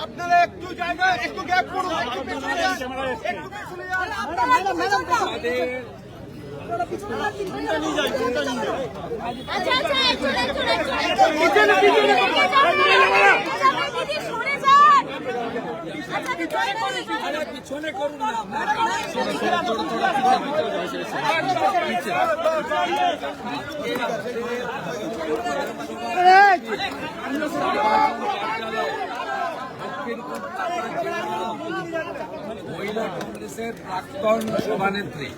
আপনারা একটু জায়গা একটু গ্যাপ করুন, একটু পেছনে যান, একটু পেছনে যান। পিছনে করুন না, মহিলা কংগ্রেসের প্রাক্তন সভানেত্রী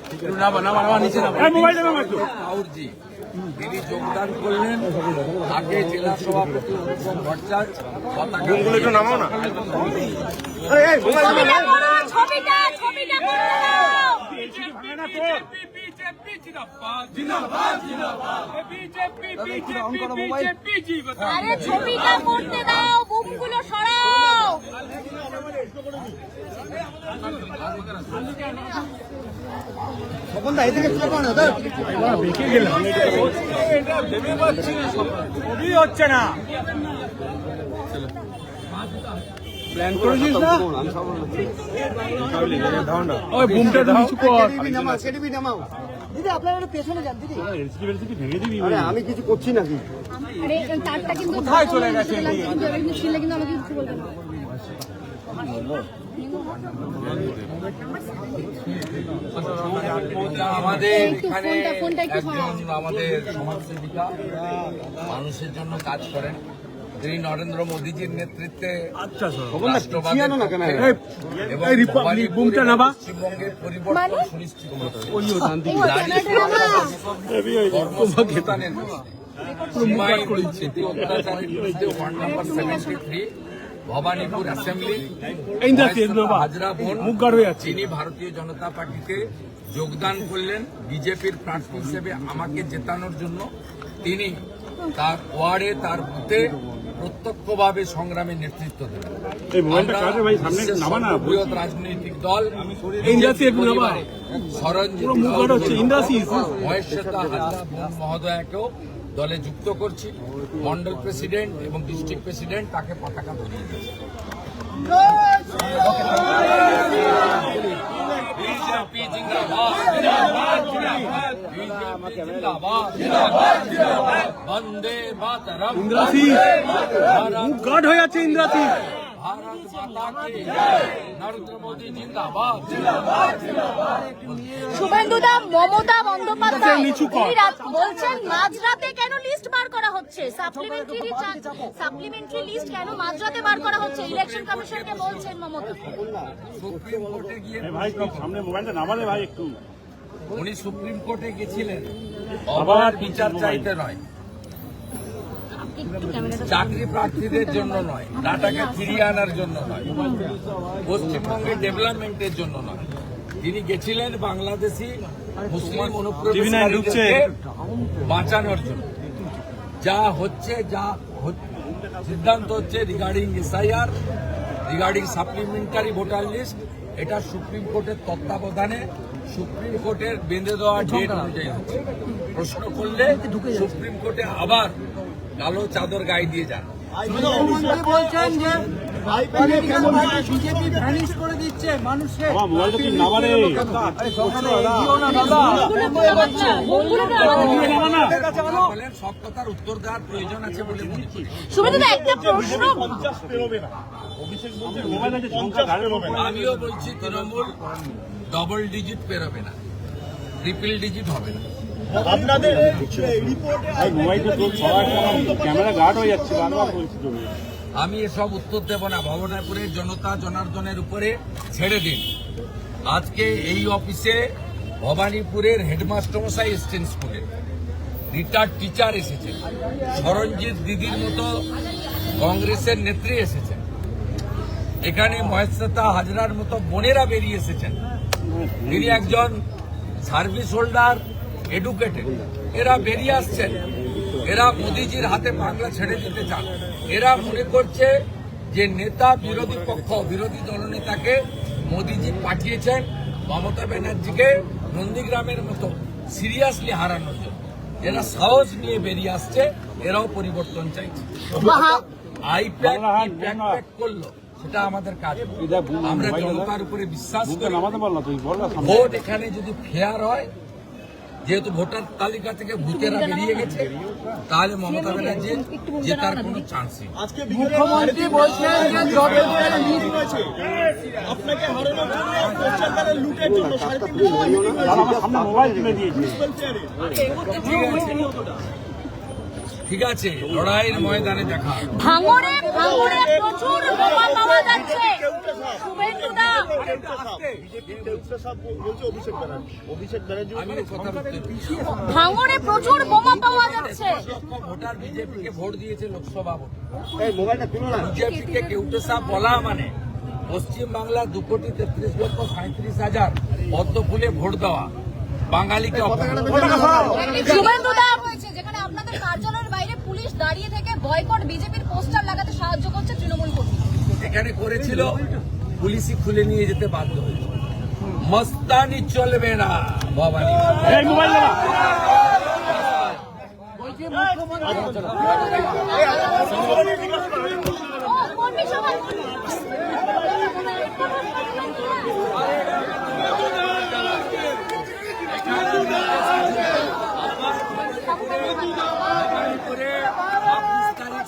কাউরজি তিনি যোগদান করলেন। আগে জেলা সভাপতি অনুপম ভট্টাচার্য নামাও না ছবিটা করতে দাও, বুকগুলো সরাও। তখন এদিকে বেঁকে গেলাম, এটা ভেবে পাচ্ছি না, ছবি হচ্ছে না। প্ল্যান করেছিস না? ওই বুমটা দাও, নামাও। দিদি আপনারা পেছনে যান দিদি। ভেঙে দিবি। আমি কিছু করছি নাকি? আরে তারটা কিন্তু কোথায় চলে গেছে? ছিলে কিন্তু আমাকে কিছু বলবেন না। আমাদের এখানে একজন আমাদের সমাজসেবিকা মানুষের জন্য কাজ করেন, তিনি নরেন্দ্র মোদীজির নেতৃত্বে রাষ্ট্রবাদের পক্ষে এবং পশ্চিমবঙ্গের পরিবর্তন সুনিশ্চিত করছেন। কর্মসংস্থানের সীমাহীন দুর্নীতি অত্যাচারের বিরুদ্ধে ward number 73 Bhabanipur assembly Hazra বোন তিনি ভারতীয় জনতা পার্টিতে যোগদান করলেন। বিজেপির প্রার্থী হিসেবে আমাকে জেতানোর জন্য তিনি তার ওয়ার্ডে তার বুথে প্রত্যক্ষভাবে সংগ্রামে নেতৃত্ব দেবেন। বৃহৎ রাজনৈতিক দল সরঞ্জিত মহেশ্বতা হাজরা বোন মহোদয়াকেও দলে যুক্ত করছি। মন্ডল প্রেসিডেন্ট এবং ডিস্ট্রিক্ট প্রেসিডেন্ট তাকে পতাকা ধরিয়ে দিয়েছে। বিজেপি জিন্দাবাদ, বিজেপি জিন্দাবাদ, বন্দে মাতরম। গার্ড হয়ে আছে ইন্দ্রাসী। ভারত মাতা কি জয়, নরেন্দ্র মোদী জিন্দাবাদ, জিন্দাবাদ, জিন্দাবাদ। শুভেন্দুদা, মমতা বন্দ্যোপাধ্যায় বলছেন মাঝরাতে কেন লিস্ট বার করা হচ্ছে, সাপ্লিমেন্টারি লিস্ট কেন মাঝরাতে বার করা হচ্ছে, ইলেকশন কমিশনকে বলছেন মমতা। সুপ্রিম কোর্টে গিয়ে সামনে মোবাইলটা নামালে ভাই একটু। উনি সুপ্রিম কোর্টে গেছিলেন আবার বিচার চাইতে নয়, চাকরি প্রার্থীদের জন্য নয়, ডাটাকে ফিরিয়ে আনার জন্য নয়, পশ্চিমবঙ্গের ডেভেলপমেন্টের জন্য নয়। তিনি গেছিলেন বাংলাদেশি মুসলিম অনুপ্রবেশকারীদেরকে বাঁচানোর জন্য। যা হচ্ছে, যা সিদ্ধান্ত হচ্ছে regarding SIR, regarding supplementary voter list, এটা সুপ্রিম কোর্টের তত্ত্বাবধানে সুপ্রিম কোর্টের বেঁধে দেওয়া ডেট অনুযায়ী হচ্ছে। প্রশ্ন করলে সুপ্রিম কোর্টে আবার কালো চাদর গায়ে দিয়ে যান। বলছেন যে বিজেপি ভ্যানিশ করে দিচ্ছে মানুষের। সব কথার উত্তর দেওয়ার প্রয়োজন আছে বলে মনে করি। একটা প্রশ্ন, আমিও বলছি তৃণমূল ডবল ডিজিট পেরোবে না, ট্রিপল ডিজিট হবে না। আপনাদের ক্যামেরা গার্ড হয়ে যাচ্ছে, আমি এসব উত্তর দেব না। ভবনাপুরের জনতা জনার্দনের উপরে ছেড়ে দিন। আজকে এই অফিসে ভবানীপুরের হেডমাস্টার মশাই এসছেন, স্কুলে রিটায়ার্ড টিচার এসেছেন, সরঞ্জিত দিদির মতো কংগ্রেসের নেত্রী এসেছেন, এখানে মহেশ্বতা হাজরার মতো বোনেরা বেরিয়ে এসেছেন। তিনি একজন সার্ভিস হোল্ডার, এডুকেটেড, এরা বেরিয়ে আসছেন। এরা মোদিজির হাতে বাংলা ছেড়ে দিতে চান। এরা মনে করছে যে নেতা বিরোধী পক্ষ, বিরোধী দলনেতাকে মোদিজি পাঠিয়েছেন মমতা ব্যানার্জিকে নন্দীগ্রামের মতো সিরিয়াসলি হারানোর জন্য। এরা সাহস নিয়ে বেরিয়ে আসছে, এরাও পরিবর্তন চাইছে। আইপ্যাক করলো সেটা আমাদের কাজ। আমরা জনতার উপরে বিশ্বাস করি। ভোট এখানে যদি ফেয়ার হয়, যেহেতু ভোটার তালিকা থেকে ভূতেরা বেরিয়ে গেছে, তাহলে মমতা ব্যানার্জির জেতার কোনো চান্স নেই। আজকে মুখ্যমন্ত্রী বলছেন যে যতজন লিস্ট হয়েছে আপনাকে হারানোর জন্য প্রচারকারের লুটের জন্য 3.5 ঠিক আছে, লড়াইয়ের ময়দানে দেখা হবে। ভাঙড়ে প্রচুর বোমা পাওয়া যাচ্ছে। শুভেন্দুদা, আমি কথা বলতে ভাঙড়ে প্রচুর বোমা পাওয়া যাচ্ছে। ভোটার বিজেপিকে ভোট দিয়েছে লোকসভা ভোট। বিজেপিকে কেউটে সাপ বলা মানে পশ্চিম বাংলা 2,33,37,000 পদ্ম ফুলে ভোট দেওয়া বাঙালিকে শুভেন্দুদা হয়েছে যেখানে আপনাদের কার্যালয়ের বাইরে পুলিশ দাঁড়িয়ে থেকে বয়কট বিজেপির পোস্টার লাগাতে সাহায্য করছে তৃণমূল কর্মী। এখানে করেছিল, পুলিশই খুলে নিয়ে যেতে বাধ্য হয়েছে। মস্তানি চলবে না ভবানী। ও, কর্মী সভা।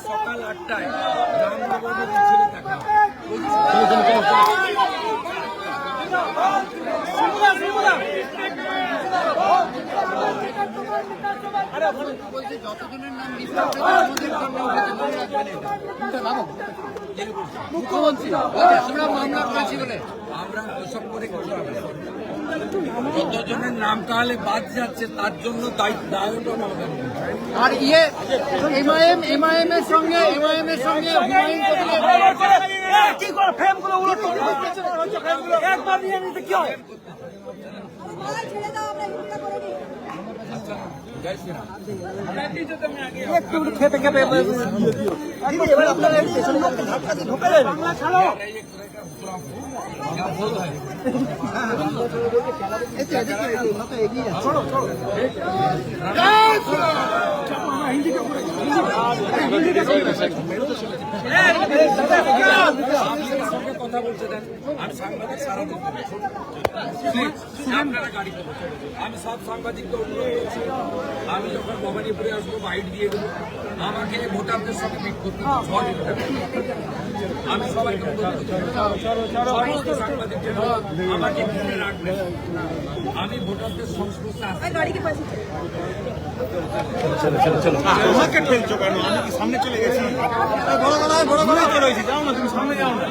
সকাল 8টায় রামনবমী মিছিলে দেখা হবে। মুখ্যমন্ত্রী আমরা মামলা করেছি বলে আমরা ওসব করে কিছু হবে না। যতজনের নাম তাহলে বাদ যাচ্ছে তার জন্য দায়টা আমাদের। আর এমআইএম এর সঙ্গে হুমায়ুন কবিরের কি করে ফ্রেমগুলো উলট একবার নিয়ে নিতে কি হয়? একটু খেতে খেতে এবার আপনারা ঢোকালে বাংলা ছাড়ো। কথা বলতে দেন, আমি সাংবাদিক সারা দিন আপনারা গাড়ি করবো। আমি সব সাংবাদিককে অনুরোধ করছি, আমি যখন ভবানীপুরে আসবো বাইট দিয়ে দেবো, আমাকে ভোটারদের সঙ্গে মিট করতে আমি সবাইকে অনুরোধ করছি, সমস্ত সাংবাদিকদের আমাকে ঘিরে রাখবেন। আমি ভোটারদের সংস্পর্শে আসছি। আমাকে ঠেলছো কেন? আমি কি সামনে চলে গেছি? বড় গলায় রয়েছি, যাও না, তুমি সামনে যাও না।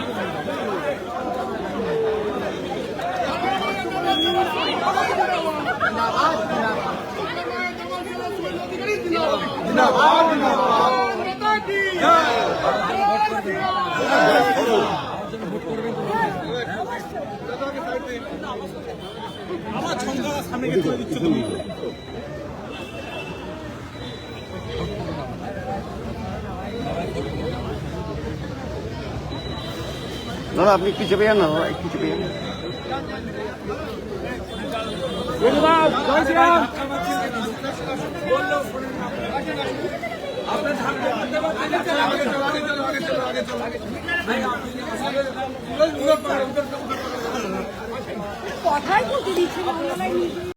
আমার ছন্দা সামনে গিয়ে তুলে দিচ্ছ তুমি। দাদা আপনি একটু চেপে যান না, দাদা একটু চেপে যান। কথাই বলতে দিচ্ছে না।